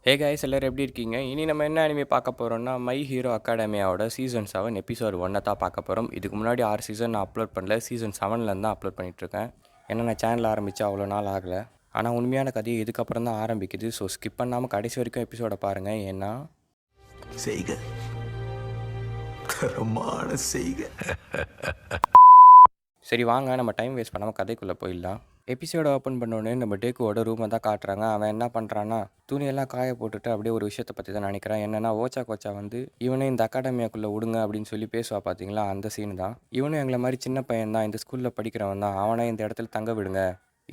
Hey guys எல்லாரும் எப்படி இருக்கீங்க? இனி நம்ம என்ன அனிமே பார்க்க போகிறோம்னா மை ஹீரோ அகாடமியாவோட சீசன் 7 எபிசோட் 1 தான் பார்க்க போகிறோம். இதுக்கு முன்னாடி 6 சீசன் நான் அப்லோட் பண்ணல. சீசன் 7லேருந்து தான் அப்லோட் பண்ணிகிட்ருக்கேன். ஏன்னா நான் சேனல் ஆரம்பித்து அவ்வளோ நாள் ஆகலை. ஆனால் உண்மையான கதையை இதுக்கப்புறம் தான் ஆரம்பிக்குது. ஸோ ஸ்கிப் பண்ணாமல் கடைசி வரைக்கும் எபிசோட பாருங்கள். ஏன்னா செய்க தரமான செய்க. சரி வாங்க நம்ம டைம் வேஸ்ட் பண்ணாமல் கதைக்குள்ளே போயிடலாம். எபிசோட ஓப்பன் பண்ணோடனே நம்ம டேக்குவோட ரூமை தான் காட்டுறாங்க. அவன் என்ன பண்ணுறான்னா துணியெல்லாம் காய போட்டுட்டு அப்படியே ஒரு விஷயத்தை பற்றி தான் நினைக்கிறான். என்னன்னா ஓச்சா கோச்சா வந்து இவனே இந்த அகாடமியாக்குள்ளே விடுங்க அப்படின்னு சொல்லி பேசுவா பார்த்தீங்களா, அந்த சீன் தான். இவனும் எங்களை மாதிரி சின்ன பையன் தான், இந்த ஸ்கூலில் படிக்கிறவன் தான், அவனை இந்த இடத்துல தங்க விடுங்க,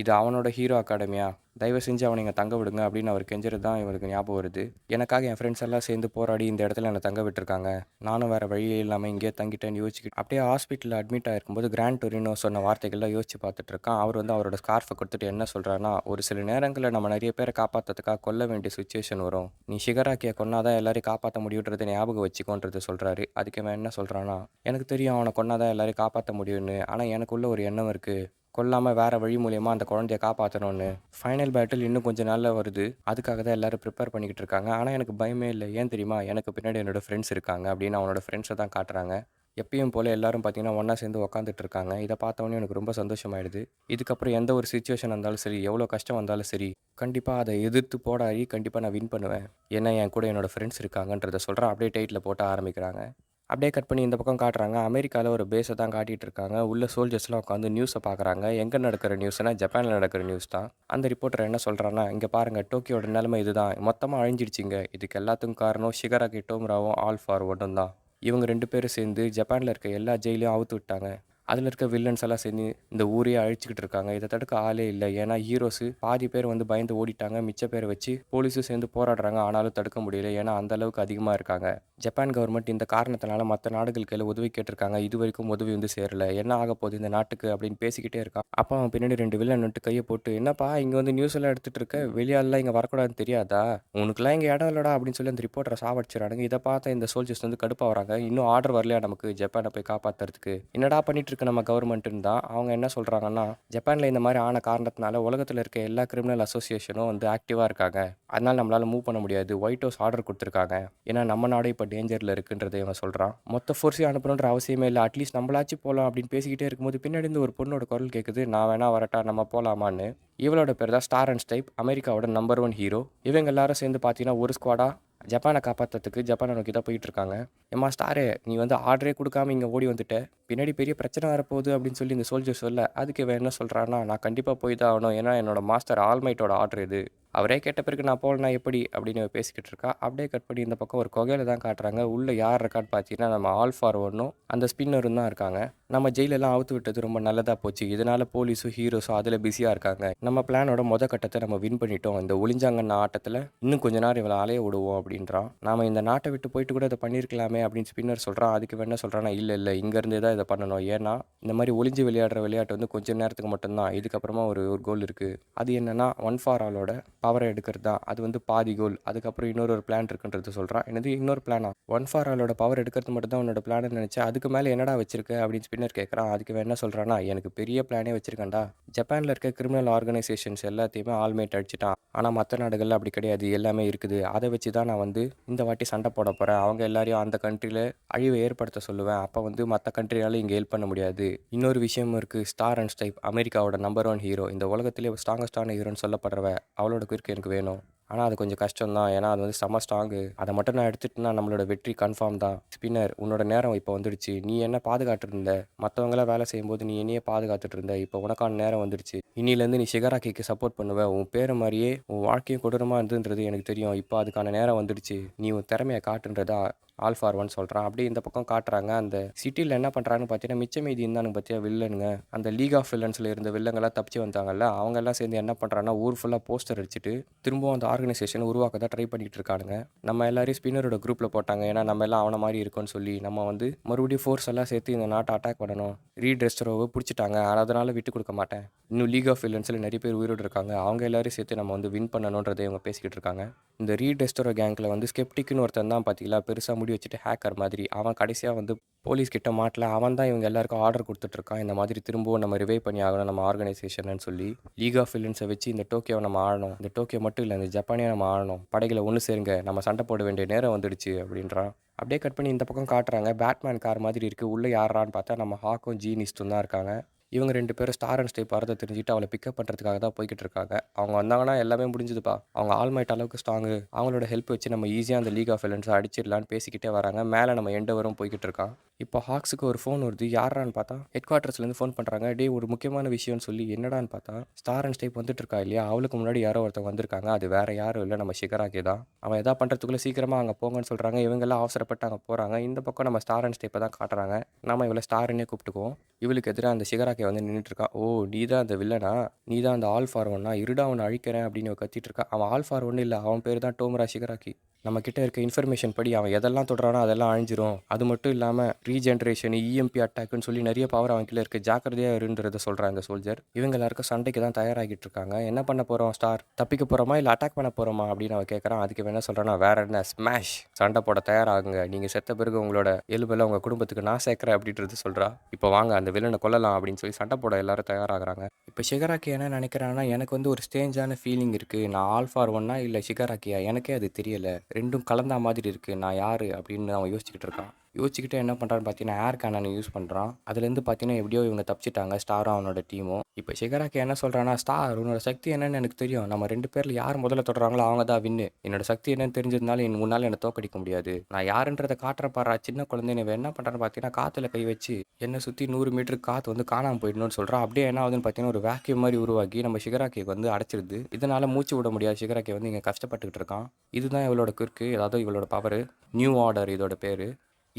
இது அவனோட ஹீரோ அகாடமியா, தயவு செஞ்சு அவனை இங்கே தங்க விடுங்க அப்படின்னு அவர் கெஞ்சறது தான் இவருக்கு ஞாபகம் வருது. எனக்காக என் ஃப்ரெண்ட்ஸ் எல்லாம் சேர்ந்து போராடி இந்த இடத்துல என்னை தங்க விட்டுருக்காங்க, நானும் வேறு வழியே இல்லாமல் இங்கேயே தங்கிட்டேன்னு யோசிச்சுக்கிட்டு அப்படியே ஹாஸ்பிட்டலில் அட்மிட் ஆகிருக்கும்போது கிராண்ட் டொரினோ சொன்ன வார்த்தைகள்லாம் யோசிச்சு பார்த்துட்டு இருக்கான். அவர் வந்து அவரோட ஸ்கார்ஃபை கொடுத்துட்டு என்ன சொல்கிறாருன்னா, ஒரு சில நேரங்களில் நம்ம நிறைய பேரை காப்பாற்றுறதுக்காக கொல்ல வேண்டிய சுச்சுவேஷன் வரும், நீ ஷிகராக்கியை கொன்னாதான் எல்லாரையும் காப்பாற்ற முடியுன்றதை ஞாபகம் வச்சுக்கோன்றது சொல்கிறாரு. அதுக்கு அவன் என்ன சொல்கிறான்னா, எனக்கு தெரியும் அவனை கொன்னாதான் எல்லாரையும் காப்பாற்ற முடியும்னு, ஆனால் எனக்குள்ள ஒரு எண்ணம் இருக்குது, கொல்லாமல் வேறு வழி மூலியமாக அந்த குழந்தைய காப்பாற்றணும்னு. ஃபைனல் பேட்டில் இன்னும் கொஞ்சம் நாளில் வருது, அதுக்காக தான் எல்லோரும் ப்ரிப்பேர் பண்ணிக்கிட்டு இருக்காங்க. ஆனால் எனக்கு பயமே இல்லை, ஏன் தெரியுமா, எனக்கு பின்னாடி என்னோடய ஃப்ரெண்ட்ஸ் இருக்காங்க அப்படின்னு அவனோட ஃப்ரெண்ட்ஸை தான் காட்டுறாங்க. எப்பயும் போல் எல்லோரும் பார்த்தீங்கன்னா ஒன்றா சேர்ந்து உட்காந்துட்டு இருக்காங்க. இதை பார்த்தவொன்னே எனக்கு ரொம்ப சந்தோஷமாயிடுது. இதுக்கப்புறம் எந்த ஒரு சுச்சுவேஷன் வந்தாலும் சரி, எவ்வளோ கஷ்டம் வந்தாலும் சரி, கண்டிப்பாக அதை எதிர்த்து போராடி கண்டிப்பாக நான் வின் பண்ணுவேன், ஏன்னா என் கூட என்னோடய ஃப்ரெண்ட்ஸ் இருக்காங்கன்றதை சொல்கிறேன். அப்படியே டைட்டில் போட்டு ஆரம்பிக்கிறாங்க. அப்படியே கட் பண்ணி இந்த பக்கம் காட்டுறாங்க. அமெரிக்காவில் ஒரு பேஸை தான் காட்டிகிட்டு இருக்காங்க. உள்ள சோல்ஜர்ஸ்லாம் உட்காந்து நியூஸை பார்க்குறாங்க. எங்கே நடக்கிற நியூஸ்னால் ஜப்பானில் நடக்கிற நியூஸ் தான். அந்த ரிப்போர்ட்டர் என்ன சொல்கிறான்னா, இங்கே பாருங்கள், டோக்கியோட நிலைமை இதுதான், மொத்தமாக அழிஞ்சிடுச்சிங்க, இதுக்கு எல்லாத்துக்கும் காரணம் ஷிகராகி டோமுராவும் ஆல் ஃபார் ஒன்றும் தான். இவங்க 2 பேரும் சேர்ந்து ஜப்பானில் இருக்க எல்லா ஜெயிலையும் அவுத்து விட்டாங்க. அதில் இருக்க வில்லன்ஸ் எல்லாம் சேர்ந்து இந்த ஊரையே அழிச்சிக்கிட்டு இருக்காங்க. இதை தடுக்க ஆளே இல்லை. ஏன்னா ஹீரோஸு பாதி பேர் வந்து பயந்து ஓடிட்டாங்க, மிச்ச பேரை வச்சு போலீஸும் சேர்ந்து போராடுறாங்க. ஆனாலும் தடுக்க முடியல, ஏன்னா அந்த அளவுக்கு அதிகமாக இருக்காங்க. ஜப்பான் கவர்மெண்ட் இந்த காரணத்தினால மற்ற நாடுகளுக்கு எல்லாம் உதவி கேட்டிருக்காங்க. இது வரைக்கும் உதவி வந்து சேரல. என்ன ஆக போகுது இந்த நாட்டுக்கு அப்படின்னு பேசிக்கிட்டே இருக்கான். அப்போ அவன் பின்னாடி 2 வில்லன் வந்துட்டு கையை போட்டு, என்னப்பா இங்கே வந்து நியூஸ் எல்லாம் எடுத்துகிட்டு இருக்க, வெளியாலெலாம் இங்கே வரக்கூடாதுன்னு தெரியாதா, உனக்குலாம் இங்கே இடம் இல்லடா அப்படின்னு சொல்லி அந்த ரிப்போர்ட்டரை சாவடிச்சிடறாங்க. இதை பார்த்த இந்த சோல்ஜர்ஸ் வந்து கடுப்பாக வராங்க. இன்னும் ஆர்டர் வரலையா நமக்கு ஜப்பானை போய் காப்பாற்றுறதுக்கு, என்னடா பண்ணிட்டு இருக்கு நம்ம கவர்மெண்ட்டுன்னு தான். அவங்க என்ன சொல்கிறாங்கன்னா, ஜப்பானில் இந்த மாதிரி ஆன காரணத்தினால உலகத்தில் இருக்க எல்லா கிரிமினல் அசோசியேஷனும் வந்து ஆக்டிவாக இருக்காங்க, அதனால் நம்மளால் மூவ் பண்ண முடியாது. ஒயிட் ஹவுஸ் ஆர்டர் கொடுத்துருக்காங்க, ஏன்னா நம்ம நாடு இப்போ டேஞ்சரில் இருக்குன்றதை இவன் சொல்கிறான். மொத்த ஃபோர்ஸையும் அனுப்பணுன்ற அவசியமே இல்லை, அட்லீஸ்ட் நம்மளாச்சும் போகலாம் அப்படின்னு பேசிக்கிட்டே இருக்கும்போது பின்னாடி இருந்து ஒரு பொண்ணோட குரல் கேட்குது, நான் வேணா வரட்டா, நம்ம போகலாமான்னு. இவளோட பேர் தான் ஸ்டார் அண்ட் ஸ்டைப், அமெரிக்காவோட நம்பர் 1 ஹீரோ. இவங்க எல்லாரும் சேர்ந்து பார்த்தீங்கன்னா ஒரு ஸ்குவாடாக ஜப்பானை காப்பாற்றுறதுக்கு ஜப்பானை நோக்கி தான் போயிட்டு இருக்காங்க. ஏம்மா ஸ்டாரு, நீ வந்து ஆர்டரே கொடுக்காம இங்கே ஓடி வந்துட்ட, பின்னாடி பெரிய பிரச்சனை வரப்போகுது அப்படின்னு சொல்லி இந்த சோல்ஜர் சொல்ல, அதுக்கு இவன் என்ன சொல்கிறான்னா, நான் கண்டிப்பாக போய் தான் ஆகணும், ஏன்னா என்னோட மாஸ்டர் ஆல்மைட்டோட ஆர்டர் இது, அவரே கேட்ட பிறகு நான் போகலனா எப்படி அப்படின்னு பேசிக்கிட்டு இருக்கா. அப்படியே கட் பண்ணி இந்த பக்கம் ஒரு குகையில தான் காட்டுறாங்க. உள்ளே யார் இருக்கான்னு பார்த்தீங்கன்னா நம்ம ஆல் ஃபார் ஒன்னும் அந்த ஸ்பின்னரும் தான் இருக்காங்க. நம்ம ஜெயிலெல்லாம் அவுத்து விட்டது ரொம்ப நல்லதாக போச்சு, இதனால் போலீஸும் ஹீரோஸும் அதில் பிஸியாக இருக்காங்க. நம்ம பிளானோட கட்டத்தை நம்ம வின் பண்ணிட்டோம், இந்த ஒளிஞ்சாங்கன்ன ஆட்டத்தில் இன்னும் கொஞ்ச நேரம் இவளை அலைய விடுவோம் அப்படின்றான். நாம் இந்த நாட்டை விட்டு போயிட்டு கூட இதை பண்ணியிருக்கலாமே அப்படின்னு ஸ்பின்னர் சொல்கிறான். அதுக்கு என்ன சொல்கிறான்னா, இல்லை இங்கேருந்தே தான் இதை பண்ணணும், ஏன்னா இந்த மாதிரி ஒளிஞ்சு விளையாடுற விளையாட்டு வந்து கொஞ்சம் நேரத்துக்கு மட்டும்தான், இதுக்கப்புறமா ஒரு கோல் இருக்குது, அது என்னென்னா ஒன் ஃபார் ஆலோட பவரை எடுக்கிறது தான், அது வந்து பாதி கோல். அதுக்கப்புறம் இன்னொரு பிளான் இருக்குன்றது சொல்கிறான். என்னது இன்னொரு பிளானா, ஒன் ஃபார் ஆலோட பவர் எடுக்கிறது மட்டும் தான் உன்னோட பிளான்னு நினச்சேன், அதுக்கு மேலே என்னடா வச்சிருக்க அப்படின்னு ஸ்பின்னர் கேட்குறான். அதுக்கு என்ன சொல்கிறான்னா, எனக்கு பெரிய பிளானே வச்சிருக்கேன்டா, ஜப்பானில் இருக்க கிரிமினல் ஆர்கனைசேஷன்ஸ் எல்லாத்தையுமே ஆல்மேட் அடிச்சிட்டான், ஆனால் மற்ற நாடுகளில் அப்படி கிடையாது, எல்லாமே இருக்குது, அதை வச்சு தான் நான் வந்து இந்த வாட்டி சண்டை போட போகிறேன், அவங்க எல்லாரையும் அந்த கண்ட்ரியில் அழிவை ஏற்படுத்த சொல்லுவேன், அப்போ வந்து மற்ற கண்ட்ரியால் இங்கே ஹெல்ப் பண்ண முடியாது. இன்னொரு விஷயமும் இருக்குது, ஸ்டார் அண்ட் ஸ்டைப் அமெரிக்காவோட நம்பர் 1 ஹீரோ, இந்த உலகத்திலே ஸ்ட்ராங்கஸ்டான ஹீரோன்னு சொல்லப்படுறவ, அவளோட குறுக்கு எனக்கு வேணும், ஆனால் அது கொஞ்சம் கஷ்டம் தான், ஏன்னா அது வந்து செம ஸ்ட்ராங்கு, அதை மட்டும் நான் எடுத்துகிட்டேன்னா நம்மளோட வெற்றி கன்ஃபார்ம் தான். ஸ்பின்னர், உன்னோட நேரம் இப்போ வந்துடுச்சு, நீ என்ன பாதுகாத்துட்டு இருந்த, மற்றவங்களாம் வேலை செய்யும்போது நீ என்னையே பாதுகாத்துட்டு இருந்த, இப்போ உனக்கான நேரம் வந்துடுச்சு, இன்னிலேருந்து நீ ஷிகராக்கிக்கு சப்போர்ட் பண்ணுவ, உன் பேரை மாதிரியே உன் வாழ்க்கையும் கொடூரமாக இருந்துன்றது எனக்கு தெரியும், இப்போ அதுக்கான நேரம் வந்துடுச்சு, நீ உன் திறமையை காட்டுன்றதா ஆல் ஃபார் ஒன் சொல்கிறான். அப்படியே இந்த பக்கம் காட்டுறாங்க, அந்த சிட்டியில் என்ன பண்ணுறாங்கன்னு பார்த்தீங்கன்னா, மிச்ச மீதி இருந்தானுங்க பார்த்தியா வில்லனுங்க, அந்த லீக் ஆஃப் வில்லன்ஸில் இருந்த வில்லங்கெல்லாம் தப்பிச்சு வந்தாங்கல்ல, அவங்கெல்லாம் சேர்ந்து என்ன பண்ணுறாங்கன்னா ஊர் ஃபுல்லாக போஸ்டர் அடிச்சுட்டு திரும்பவும் அந்த ஆர்கனைசேஷன் உருவாக்க தான் ட்ரை பண்ணிகிட்டு இருக்கானுங்க. நம்ம எல்லாரையும் ஸ்பின்னரோட குரூப்பில் போட்டாங்க, ஏன்னா நம்ம எல்லாம் அவனை மாதிரி இருக்கும்னு சொல்லி, நம்ம வந்து மறுபடியும் ஃபோர்ஸ் எல்லாம் சேர்த்து இந்த நாட்டை அட்டாக் பண்ணணும், ரீட் ரெஸ்டரோவை பிடிச்சிட்டாங்க, அதனால் விட்டு கொடுக்க மாட்டேன், இன்னும் லீக் ஆஃப் வில்லன்ஸில் நிறைய பேர் உயிரோடு இருக்காங்க, அவங்க எல்லாரையும் சேர்த்து நம்ம வந்து வின் பண்ணணுன்றதை இவங்க பேசிக்கிட்டு இருக்காங்க. இந்த ரீட் ரெஸ்டரோ கேங்கில் வந்து ஸ்கெப்டிக்னு ஒருத்தன் தான் பார்த்தீங்களா, பெருசாக முடி முடி வச்சுட்டு ஹேக்கர் மாதிரி. அவன் கடைசியாக வந்து போலீஸ் கிட்ட மாட்டல. அவன் தான் இவங்க எல்லாருக்கும் ஆர்டர் கொடுத்துட்ருக்கான். இந்த மாதிரி திரும்பவும் நம்ம ரிவைவ் பண்ணி ஆகணும் நம்ம ஆர்கனைசேஷன்னு சொல்லி. லீக் ஆஃப் வில்லன்ஸை வச்சு இந்த டோக்கியோவை நம்ம ஆளணும். இந்த டோக்கியோ மட்டும் இல்லை, இந்த ஜப்பானையும் நம்ம ஆளணும். படைகளை ஒன்று சேருங்க, நம்ம சண்டை போட வேண்டிய நேரம் வந்துடுச்சு அப்படின்றான். அப்படியே கட் பண்ணி இந்த பக்கம் காட்டுறாங்க. பேட்மேன் கார் மாதிரி இருக்குது. உள்ளே யாரான்னு பார்த்தா நம்ம ஹாக்கும் ஜீனிஸ்டும் தான் இருக்காங்க. இவங்க 2 பேரும் ஸ்டார் அண்ட் ஸ்டேப் வரதை தெரிஞ்சுட்டு அவளை பிக்கப் பண்ணுறதுக்காக தான் போய்கிட்டு இருக்காங்க. அவங்க வந்தாங்கன்னா எல்லாமே முடிஞ்சுதுப்பா. அவங்க ஆல்மைட் அளவுக்கு ஸ்ட்ராங்கு. அவங்களோட ஹெல்ப் வச்சு நம்ம ஈஸியாக அந்த லீக் ஆஃப் வில்லன்ஸை அடிச்சிடலான்னு பேசிக்கிட்டே வராங்க. மேலே நம்ம எண்டவரும் போய்கிட்டு இருக்கான். இப்போ ஹாக்ஸுக்கு ஒரு ஃபோன் வருது. யாரான்னு பார்த்தா ஹெட் குவார்ட்டர்ஸ்லேருந்து ஃபோன் பண்ணுறாங்க. டே ஒரு முக்கியமான விஷயம்னு சொல்லி என்னடான்னு பார்த்தா ஸ்டார் அண்ட் ஸ்டேப் வந்துட்டு இருக்கா இல்லையா, அவளுக்கு முன்னாடி யாரோ ஒருத்தவங்க வந்திருக்காங்க. அது வேற யாரும் இல்லை, நம்ம ஷிகராக்கி தான். அவன் எதா பண்ணுறதுக்குள்ளே சீக்கிரமாக அங்கே போங்கன்னு சொல்கிறாங்க. இவங்கெல்லாம் அவசரப்பட்டு அங்கே போகிறாங்க. இந்த பக்கம் நம்ம ஸ்டார் அண்ட் ஸ்டேப்பை தான் காட்டுறாங்க. நம்ம இவளை ஸ்டார்னே கூப்பிட்டுக்குவோம். இவளுக்கு எதிராக அந்த ஷிகராக்கி வந்து நின்றுட்டு இருக்கா. ஓ நீ தான் அந்த வில்லனா, நீ தான் அந்த ஆல் ஃபார் ஒன்னா, இருடா அவனை அழிக்கிறேன் அப்படின்னு கத்திட்டு இருக்கா. அவன் ஆல் ஃபார் ஒன்று இல்லை, அவன் பேர் தான் டோமுரா ஷிகராக்கி. நம்ம கிட்ட இருக்க இன்ஃபர்மேஷன் படி அவன் எதெல்லாம் தொடுறானோ அதெல்லாம் அழிஞ்சிரும். அது மட்டும் இல்லாமல் ரீஜென்ரேஷன், இஎம்பி அட்டாக்னு சொல்லி நிறைய பவர் அவன் கீழே இருக்குது. ஜாக்கிரதையாக இருன்றதை சொல்கிறான் இந்த சோல்ஜர். இவங்க எல்லாருக்கும் சண்டைக்கு தான் தயாராகிட்டு இருக்காங்க. என்ன பண்ண போகிறோம் ஸ்டார், தப்பிக்க போகிறோமா இல்லை அட்டாக் பண்ண போகிறோமா அப்படின்னு அவன் கேட்குறான். அதுக்கு என்ன சொல்கிறான்னா, வேற என்ன, ஸ்மாஷ், சண்டை போட தயாராகுங்க, நீங்கள் செத்த பிறகு உங்களோட எலும்பெல்லாம் உங்கள் குடும்பத்துக்கு நான் சேர்க்குறேன் அப்படின்றது சொல்கிறா. இப்போ வாங்க அந்த வில்லனை கொல்லலாம் அப்படின்னு சொல்லி சண்டை போட எல்லாரும் தயாராகிறாங்க. இப்போ ஷிகராக்கி என்ன நினைக்கிறான்னா, எனக்கு வந்து ஒரு ஸ்டேஞ்சான ஃபீலிங் இருக்குது. நான் ஆல் ஃபார் ஒன்னா இல்லை ஷிகராக்கியா, எனக்கே அது தெரியலை. ரெண்டும் கலந்தா மாதிரி இருக்குது. நான் யார் அப்படின்னு அவன் யோசிச்சுக்கிட்டு இருக்கான். யோசிச்சுக்கிட்டு என்ன பண்ணுறான்னு பார்த்தீங்கன்னா ஏர் கேனனை யூஸ் பண்ணுறான். அதுலேருந்து பார்த்தீங்கன்னா எப்படியோ இவங்க தப்பிச்சிட்டாங்க, ஸ்டாரும் அவனோட டீமும். இப்போ ஷிகராக்கி என்ன சொல்கிறான்னா, ஸ்டார் உன்னோட சக்தி என்னன்னு எனக்கு தெரியும். நம்ம 2 பேரில் யார் முதல்ல தொடுறாங்களோ அவங்க தான் வின்னு. என்னோட சக்தி என்னன்னு தெரிஞ்சதுனால முன்னால் என்னை தோக்கடிக்க முடியாது. நான் யாருன்றதை காட்டுற பாரு. சின்ன குழந்தை என்ன பண்ணுறான்னு பார்த்தீங்கன்னா காற்றுல கை வச்சு என்னை சுற்றி 100 மீட்டருக்கு காற்று வந்து காணாமல் போயிடணும்னு சொல்கிறான். அப்படியே என்ன ஆகுதுன்னு பார்த்தீங்கன்னா ஒரு வேக்யூம் மாதிரி உருவாக்கி நம்ம ஷிகராக்கியை வந்து அடைச்சிருது. இதனால் மூச்சு விட முடியாது. ஷிகராக்கி வந்து இங்கே கஷ்டப்பட்டுக்கிட்டு இருக்கான். இதுதான் இவளோட குறுக்கு, அதாவது இவளோட பவர். நியூ ஆர்டர் இதோட பேர்.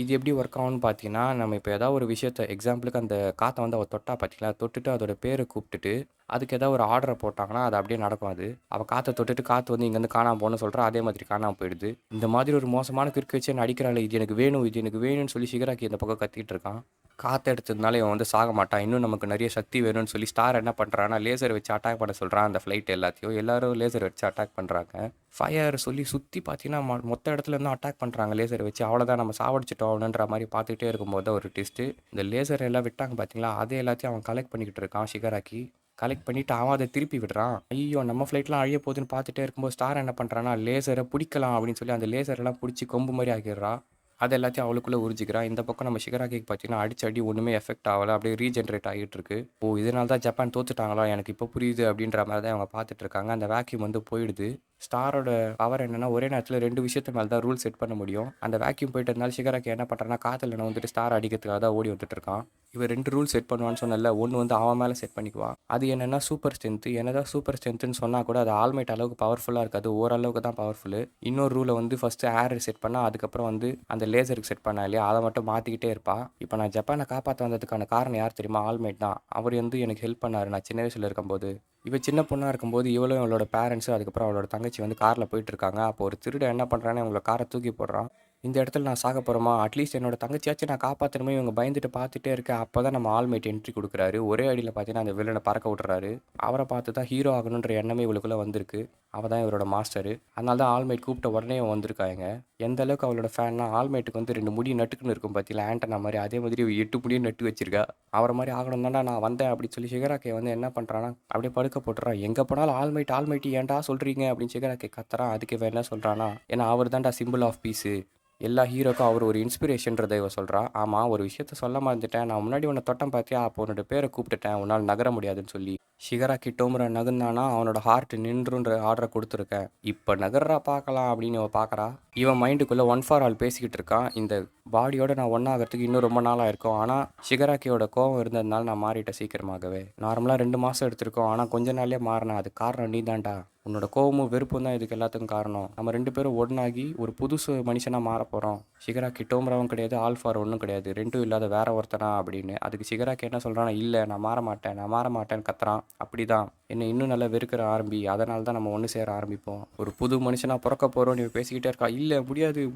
இது எப்படி ஒர்க் ஆகும்னு பார்த்தீங்கன்னா, நம்ம இப்போ ஏதாவது ஒரு விஷயத்த எக்ஸாம்பிளுக்கு அந்த காற்றை வந்து அவள் தொட்டா பார்த்தீங்களா, தொட்டுட்டு அதோட பேரை கூப்பிட்டுட்டு அதுக்கு ஏதாவது ஒரு ஆர்டரை போட்டாங்கன்னா அது அப்படியே நடக்கும். அது அவள் காற்றை தொட்டுட்டு காற்று வந்து இங்கேருந்து காணாமல் போகணும்னு சொல்கிறா. அதே மாதிரி காணாமல் போயிடுது. இந்த மாதிரி ஒரு மோசமான கிறுக்கு வச்சு என்ன அடிக்கிறாள். இது எனக்கு வேணும், இது எனக்கு வேணும்னு சொல்லி ஷிகராக்கி இந்த பக்கம் கத்திட்டு இருக்கான். காற்று எடுத்ததுனால இவன் வந்து சாக மாட்டான். இன்னும் நமக்கு நிறைய சக்தி வேணும்னு சொல்லி ஸ்டார் என்ன பண்ணுறான்னா லேசர் வச்சு அட்டாக் பண்ண சொல்கிறான். அந்த ஃப்ளைட் எல்லாத்தையும் எல்லாரும் லேசர் வச்சு அட்டாக் பண்ணுறாங்க. ஃபயர் சொல்லி சுற்றி பார்த்தீங்கன்னா மொத்த இடத்துல இருந்து அட்டாக் பண்ணுறாங்க லேசர் வச்சு. அவ்வளோதான், நம்ம சாவடிச்சிட்டோம் அவனுன்ற மாதிரி பார்த்துக்கிட்டே இருக்கும்போது தான் ஒரு ட்விஸ்ட்டு. இந்த லேசர் எல்லாம் விட்டாங்க பார்த்தீங்களா, அதே எல்லாத்தையும் அவன் கலெக்ட் பண்ணிக்கிட்டு இருக்கான். ஷிகராக்கி கலெக்ட் பண்ணிவிட்டு அவன் அதை திருப்பி விடுறான். ஐயோ நம்ம ஃப்ளைட்லாம் அழிய போகுதுன்னு பார்த்துட்டே இருக்கும்போது ஸ்டார் என்ன பண்ணுறான்னா, லேசரை பிடிக்கலாம் அப்படின்னு சொல்லி அந்த லேசரெல்லாம் பிடிச்சி கொம்பு மாதிரி ஆக்கிடுறா. அது எல்லாத்தையும் அவளுக்குள்ளே உறிஞ்சிக்கிறான். இந்த பக்கம் நம்ம ஷிகராக்கிக்கு பார்த்தீங்கன்னா அடி ஒன்றுமே எஃபெக்ட் ஆகலை, அப்படியே ரீஜென்ரேட் ஆகிட்டு இருக்கு. ஓ இதனால தான் ஜப்பான் தோத்துட்டாங்களா, எனக்கு இப்போ புரியுது அப்படின்ற மாதிரி தான் அவங்க பார்த்துட்டு இருக்காங்க. அந்த வேக்யூம் வந்து போயிடுது. ஸ்டாரோட பவர் என்னன்னா, ஒரே நேரத்தில் 2 விஷயத்து மேலே தான் ரூல் செட் பண்ண முடியும். அந்த வேக்யூம் போயிட்டதுனால ஷிகராக்கி என்ன பண்ணுறான்னா, காற்றுல வந்துட்டு ஸ்டார் அடிக்கிறதுக்காக தான் ஓடி வந்துட்டு இருக்கான். இவன் 2 ரூல் செட் பண்ணுவான்னு சொன்னல, ஒன்று வந்து அவன் மேலே செட் பண்ணிக்குவான். அது என்னென்னா சூப்பர் ஸ்ட்ரென்த்து. என்னதான் சூப்பர் ஸ்ட்ரென்த்துன்னு சொன்னால் கூட அது ஆல்மைட் அளவுக்கு பவர்ஃபுல்லாக இருக்காது, ஓரளவுக்கு தான் பவர்ஃபுல்லு. இன்னொரு ரூலை வந்து ஃபஸ்ட்டு ஏர் செட் பண்ணால் அதுக்கப்புறம் வந்து அந்த லேசருக்கு செட் பண்ணா இல்லையா, அதை மட்டும் மாற்றிக்கிட்டே இருப்பான். இப்போ நான் ஜப்பானை காப்பாற்ற வந்ததுக்கான காரணம் யார் தெரியுமா, ஆல்மைட் தான். அவர் வந்து எனக்கு ஹெல்ப் பண்ணார் நான் சின்ன வயசில் இருக்கும்போது. இவள் சின்ன பொண்ணாக இருக்கும்போது இவளும் அவளோட பேரண்ட்ஸு அதுக்கப்புறம் அவளோட தங்கச்சி வந்து காரில் போயிட்டு இருக்காங்க. அப்போ ஒரு திருடன் என்ன பண்ணுறான்னு அவங்களோட காரை தூக்கி போடுறான். இந்த இடத்துல நான் சாக போகிறோமா, அட்லீஸ்ட் என்னோட தங்கச்சியாச்சும் நான் காப்பாற்றணுமே, இவங்க பயந்துட்டு பார்த்துட்டே இருக்கேன். அப்போ தான் நம்ம ஆல்மைட் என்ட்ரி கொடுக்குறாரு. ஒரே அடியில் பார்த்தீங்கன்னா அந்த வில்லனை பறக்க விட்டுறாரு. அவரை பார்த்து தான் ஹீரோ ஆகணுன்ற எண்ணமே இவளுக்குள்ளே வந்திருக்கு. அவள் தான் இவரோட மாஸ்டரு. அதனால தான் ஆல்மைட் கூப்பிட்ட உடனே அவன் வந்திருக்காங்க. எந்த அளவுக்கு அவளோட ஃபேன்னா, ஆல்மைட்டுக்கு வந்து 2 முடி நட்டுக்குன்னு இருக்கும் பார்த்தீங்களா, ஆண்டனா மாதிரி. அதே மாதிரி 8 முடியும் நட்டு வச்சிருக்கா. அவரை மாதிரி ஆகணும் தான்டா நான் வந்தேன் அப்படின்னு சொல்லி ஷிகராக்கி வந்து என்ன பண்ணுறான்னா அப்படியே படுக்க போட்டுறான். எங்கே போனாலும் ஆல்மைட் ஏன்டா சொல்கிறீங்க அப்படின்னு ஷிகராக்கி கத்துறான். அதுக்கு இவன் என்ன சொல்கிறான்னா, ஏன்னா அவர் தான்டா சிம்பிள் ஆஃப் பீஸு, எல்லா ஹீரோக்கும் அவர் ஒரு இன்ஸ்பிரேஷன்றதை இவ சொல்கிறா. ஆமாம், ஒரு விஷயத்த சொல்ல மறந்துட்டேன், நான் முன்னாடி உன்னை தொட்டம் பார்த்தியா, அப்போ உன்னோட பேரை கூப்பிட்டுட்டேன், உன்னால் நகர முடியாதுன்னு சொல்லி. ஷிகராக்கி டோமுரா நகர்ந்தானா அவனோட ஹார்ட் நின்றுன்ற ஆர்டரை கொடுத்துருக்கேன், இப்போ நகர்றா பார்க்கலாம் அப்படின்னு இவன் பார்க்குறா. இவன் மைண்டுக்குள்ளே ஒன் ஃபார் ஆல் பேசிக்கிட்டு இருக்கான். இந்த பாடியோட நான் ஒன்றாகிறதுக்கு இன்னும் ரொம்ப நாளாக இருக்கும். ஆனால் ஷிகராக்கியோட கோவம் இருந்ததுனால நான் மாறிட்டேன் சீக்கிரமாகவே. நார்மலாக 2 மாதம் எடுத்திருக்கோம், ஆனால் கொஞ்ச நாள்லேயே மாறினேன். அது காரணம் நீ தான்டா. உன்னோட கோவமும் வெறுப்பும் தான் இதுக்கு எல்லாத்துக்கும் காரணம். நம்ம 2 பேரும் ஒன்றாகி ஒரு புதுசு மனுஷனாக மாற போகிறோம். ஷிகராக்கி டோமுராவும் கிடையாது, ஆல் ஃபார் ஒன்றும் கிடையாது, 2ம் இல்லாத வேற ஒருத்தனா அப்படின்னு. அதுக்கு ஷிகராக்கி என்ன சொல்கிறான்னா, இல்லை நான் மாற மாட்டேன்னு கத்துறான். அப்படி தான் என்னை இன்னும் நல்லா வெறுக்கிற ஆரம்பி, அதனால தான் நம்ம ஒன்று சேர ஆரம்பிப்போம், ஒரு புது மனுஷனாக பிறக்க போகிறோம் இவன் பேசிக்கிட்டே இருக்கா. இல்லை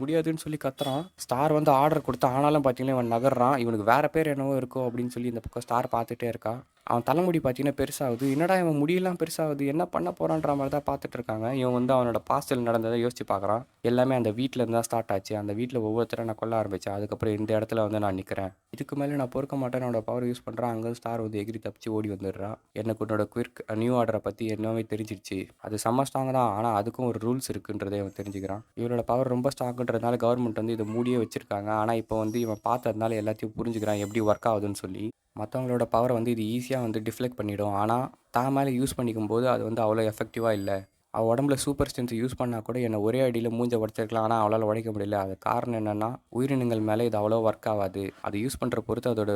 முடியாதுன்னு சொல்லி கத்துறான். ஸ்டார் வந்து ஆர்டர் கொடுத்தா, ஆனாலும் பார்த்தீங்கன்னா இவன் நகர்றான். இவனுக்கு வேற பேர் என்னவோ இருக்கோ அப்படின்னு சொல்லி இந்த பக்கம் ஸ்டார் பார்த்துட்டே இருக்கான். அவன் தலைமுடி பார்த்தீங்கன்னா பெருசாகுது. என்னடா இவன் முடியெல்லாம் பெருசாகுது, என்ன பண்ண போகிறான்ற மாதிரி தான் பார்த்துட்டு இருக்காங்க. இவன் வந்து அவனோட பாஸ்டில் நடந்ததை யோசிச்சு பார்க்குறான். எல்லாமே அந்த வீட்டில் இருந்து தான் ஸ்டார்ட் ஆச்சு. அந்த வீட்டில் ஒவ்வொருத்தரை நான் கொல்ல ஆரம்பித்தேன். அதுக்கப்புறம் இந்த இடத்துல வந்து நான் நிற்கிறேன். இதுக்கு மேலே நான் பொறுக்க மாட்டேன். என்னோட பவர் யூஸ் பண்ணுறேன். அங்கே ஸ்டார் வந்து எகிரி தப்பிச்சு ஓடி வந்துடுறா. எனக்கு உன்னோட குவிக் நியூ ஆர்டரை பற்றி எல்லாமே தெரிஞ்சிடுச்சு. அது செம்ம ஸ்ட்ராங் தான். ஆனால் அதுக்கும் ஒரு ரூல்ஸ் இருக்குன்றதை அவன் தெரிஞ்சுக்கிறான். இவனோட பவர் ரொம்ப ஸ்ட்ராங்குன்றதுனால கவர்மெண்ட் வந்து இதை மூடியே வச்சிருக்காங்க. ஆனால் இப்போ வந்து இவன் பார்த்ததுனால எல்லாத்தையும் புரிஞ்சுக்கிறான் எப்படி ஒர்க் ஆகுதுன்னு சொல்லி. மற்றவங்களோட பவரை வந்து இது ஈஸியாக வந்து டிஃப்ளெக்ட் பண்ணிடும். ஆனால் தான் மேலே யூஸ் பண்ணிக்கும் போது அது வந்து அவ்வளோ எஃபெக்டிவாக இல்லை. அவள் உடம்புல சூப்பர் ஸ்ட்ரென்த் யூஸ் பண்ணால் கூட என்னை ஒரே அடியில் மூஞ்ச உடச்சிருக்கலாம். ஆனால் அவளால் உடைக்க முடியல. அது காரணம் என்னென்னா உயிரினங்கள் மேலே இது அவ்வளோ ஒர்க் ஆகாது. அது யூஸ் பண்ணுற பொறுத்து அதோட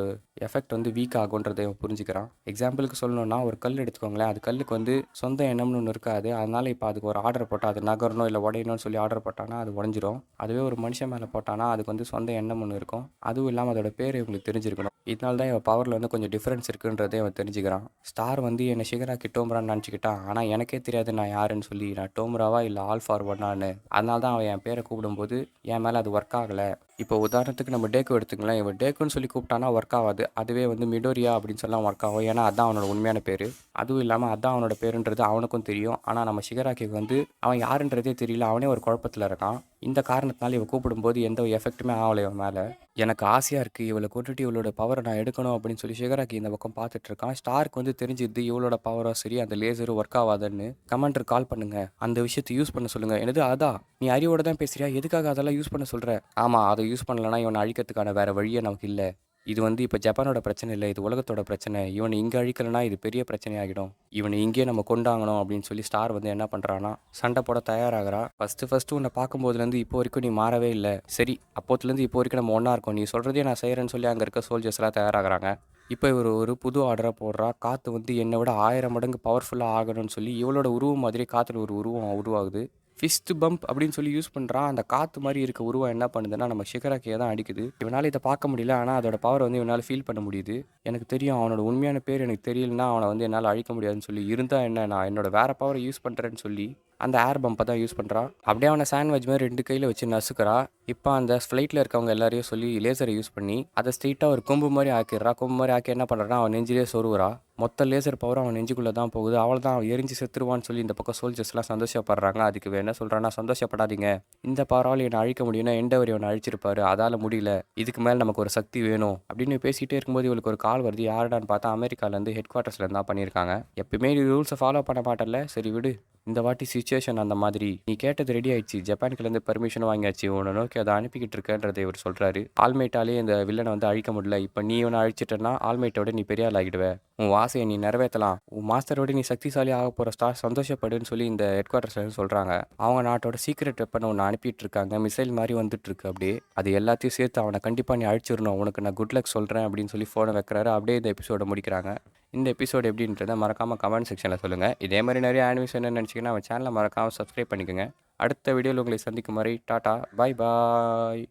எஃபெக்ட் வந்து வீக் ஆகுன்றதை அவன் புரிஞ்சுக்கிறான். எக்ஸாம்பிளுக்கு சொல்லணும்னா ஒரு கல் எடுத்துக்கோங்களேன். அது கல்லுக்கு வந்து சொந்த எண்ணம்னு ஒன்று இருக்காது. அதனால் இப்போ அதுக்கு ஒரு ஆர்டர் போட்டால் அது நகரணும் இல்லை உடையணும்னு சொல்லி ஆர்டர் போட்டானா அது உடஞ்சிரும். அதுவே ஒரு மனுஷன் மேலே போட்டானா அதுக்கு வந்து சொந்த எண்ணம் ஒன்று இருக்கும். அதுவும் இல்லாமல் அதோட பேர் இவங்களுக்கு தெரிஞ்சிருக்கணும். இதனால தான் இவன் பவரில் வந்து கொஞ்சம் டிஃப்ரென்ஸ் இருக்குன்றதை அவன் தெரிஞ்சுக்கிறான். ஸ்டார் வந்து என்னை ஷிகராக்கி டோம்ரான்னு நினச்சிக்கிட்டான். ஆனால் எனக்கே தெரியாது நான் யாருன்னு சொல்லி. நான் டோம்ராவா இல்லை ஆல் ஃபார் ஒன்னான்னு. அதனால தான் அவன் என் பேரை கூப்பிடும்போது என் மேலே அது ஒர்க் ஆகலை. இப்போ உதாரணத்துக்கு நம்ம டேக்கு எடுத்துக்கலாம். இவன் டேக்குன்னு சொல்லி கூப்பிட்டானா ஒர்க் ஆகாது. அதுவே வந்து மிடோரியா அப்படின்னு சொல்லலாம் ஒர்க் ஆகும். ஏன்னா அதான் அவனோட உண்மையான பேர். அதுவும் இல்லாமல் அதான் அவனோட பேருன்றது அவனுக்கும் தெரியும். ஆனால் நம்ம ஷிகராக்கிக்கு வந்து அவன் யாருன்றதே தெரியல. அவனே ஒரு குழப்பத்தில் இருக்கான். இந்த காரணத்தினால இவன் கூப்பிடும்போது எந்த எஃபெக்ட்டுமே ஆகலை இவன் மேலே. எனக்கு ஆசையாக இருக்குது இவளை கொண்டுட்டு இவளோட பவரை நான் எடுக்கணும் அப்படின்னு சொல்லி ஷிகராக்கி இந்த பக்கம் பார்த்துட்டு இருக்கான். ஸ்டாருக்கு வந்து தெரிஞ்சிது இவளோட பவரோ சரி அந்த லேசரும் ஒர்க் ஆகாதுன்னு. கமெண்டர் கால் பண்ணுங்க, அந்த விஷயத்தை யூஸ் பண்ண சொல்லுங்க. என்னது அதான் நீ அறிவோட தான் பேசுறியா? எதுக்காக அதெல்லாம் யூஸ் பண்ண சொல்கிற? ஆமாம், அதை யூஸ் பண்ணலன்னா இவனை அழிக்கிறதுக்கான வேறு வழியே நமக்கு இல்லை. இது வந்து இப்போ ஜப்பானோட பிரச்சனை இல்லை, இது உலகத்தோட பிரச்சனை. இவனை இங்கே அழிக்கலைன்னா இது பெரிய பிரச்சனையாகிடும். இவனை இங்கேயே நம்ம கொண்டாங்கணும் அப்படின்னு சொல்லி ஸ்டார் வந்து என்ன பண்ணுறான்னா சண்டை போட தயாராகிறா. ஃபஸ்ட்டு உன்னை பார்க்கும்போதுலேருந்து இப்போ வரைக்கும் நீ மாறவே இல்லை. சரி, அப்போத்துலேருந்து இப்போ வரைக்கும் நம்ம ஒன்றா இருக்கோம். நீ சொல்கிறதே நான் செய்கிறேன்னு சொல்லி அங்கே இருக்க சோல்ஜர்ஸ்லாம் தயாராகிறாங்க. இப்போ இவர் ஒரு புது ஆர்டராக போடுறா. காற்று வந்து என்னை விட 1000 மடங்கு பவர்ஃபுல்லாக ஆகணும்னு சொல்லி இவளோட உருவம் மாதிரி காற்றுல ஒரு உருவம் உருவாகுது. ஃபிஸ்ட் பம்ப் அப்படின்னு சொல்லி யூஸ் பண்ணுறான். அந்த காற்று மாதிரி இருக்க உருவம் என்ன பண்ணுதுன்னா நம்ம ஷிகராக்கியை தான் அடிக்குது. இவனால் இதை பார்க்க முடியல. ஆனால் அதோட பவர் வந்து இவனால் ஃபீல் பண்ண முடியுது. எனக்கு தெரியும் அவனோட உண்மையான பேர் எனக்கு தெரியலன்னா அவனை வந்து என்னால் அழிக்க முடியாதுன்னு சொல்லி இருந்தால் என்ன நான் என்னோட வேறு பவரை யூஸ் பண்ணுறேன்னு சொல்லி அந்த ஏர் பம்பை தான் யூஸ் பண்ணுறா. அப்படியே அவனை சாண்ட்விச் மாதிரி 2 கையில் வச்சு நசுக்கிறா. இப்போ அந்த ஃப்ளைட்டில் இருக்கவங்க எல்லாரையும் சொல்லி லேசரை யூஸ் பண்ணி அதை ஸ்ட்ரெயிட்டாக ஒரு கொம்பு மாதிரி ஆக்கிடுறா. கொம்பு மாதிரி ஆக்கி என்ன பண்ணுறான்னா அவன் நெஞ்சிலே சொருவுறா. மொத்த லேசர் பவர் அவன் நெஞ்சுக்குள்ளே தான் போகுது. அவள் தான் அவன் எரிஞ்சு செத்துருவான்னு சொல்லி இந்த பக்கம் சோல்ஜர்ஸ்லாம் சந்தோஷப்படுறாங்க. அதுக்கு என்ன சொல்கிறான்னா சந்தோஷப்படாதீங்க, இந்த பவரால் என்னை அழிக்க முடியும்னா எண்டவர் இவனை அழிச்சிருப்பாரு, அதால் முடியல, இதுக்கு மேலே நமக்கு ஒரு சக்தி வேணும் அப்படின்னு பேசிகிட்டே இருக்கும்போது இவளுக்கு ஒரு கால் வருது. யாருடான்னு பார்த்தா அமெரிக்காவிலேருந்து ஹெட் குவார்ட்டர்ஸ்லேருந்து தான் பண்ணியிருக்காங்க. எப்பயுமே ரூல்ஸை ஃபாலோ பண்ண மாட்டேன்ல, சரி விடு, இந்த வாட்டி சிச்சுவேஷன் அந்த மாதிரி. நீ கேட்டது ரெடி ஆயிடுச்சு, ஜப்பானுக்குலேருந்து பர்மிஷன் வாங்கியாச்சு, உன்னை நோக்கி அதை அனுப்பிக்கிட்டு இருக்கன்றதை இவர் சொல்கிறாரு. ஆல்மைட்டாலே இந்த வில்லனை வந்து அழிக்க முடியல. இப்போ நீ இவனை அழிச்சிட்டேன்னா ஆல்மைட்டோட நீ பெரிய ஆள் ஆகிடுவே. உன் ஆசையை நீ நிறைவேற்றலாம். உன் மாஸ்டரோட நீ சக்திசாலி ஆக போகிற ஸ்டார் சந்தோஷப்படுன்னு சொல்லி இந்த ஹெட் குவார்ட்டர்ஸ்லேருந்து சொல்கிறாங்க. அவங்க நாட்டோட சீக்ரெட் வெப்பனை ஒன்று அனுப்பிட்டு இருக்காங்க. மிசைல் மாதிரி வந்துட்டு இருக்கு. அப்படியே அது எல்லாத்தையும் சேர்த்து அவனை கண்டிப்பாக நீ அழிச்சிடணும், உனக்கு நான் குட் லக் சொல்கிறேன் அப்படின்னு சொல்லி ஃபோனை வைக்கிறாரு. அப்படியே இந்த எபிசோட முடிக்கிறாங்க. இந்த எபிசோடு எப்படின்றத மறக்காமல் கமெண்ட் செக்ஷனில் சொல்லுங்கள். இதே மாதிரி நிறைய அனிமேஷன் என்ன நினச்சிங்கன்னா அவன் சேனலை மறக்காமல் சப்ஸ்கிரைப் பண்ணிக்கோங்க. அடுத்த வீடியோவில் உங்களை சந்திக்கும் வரை டாட்டா, பாய் பாய்.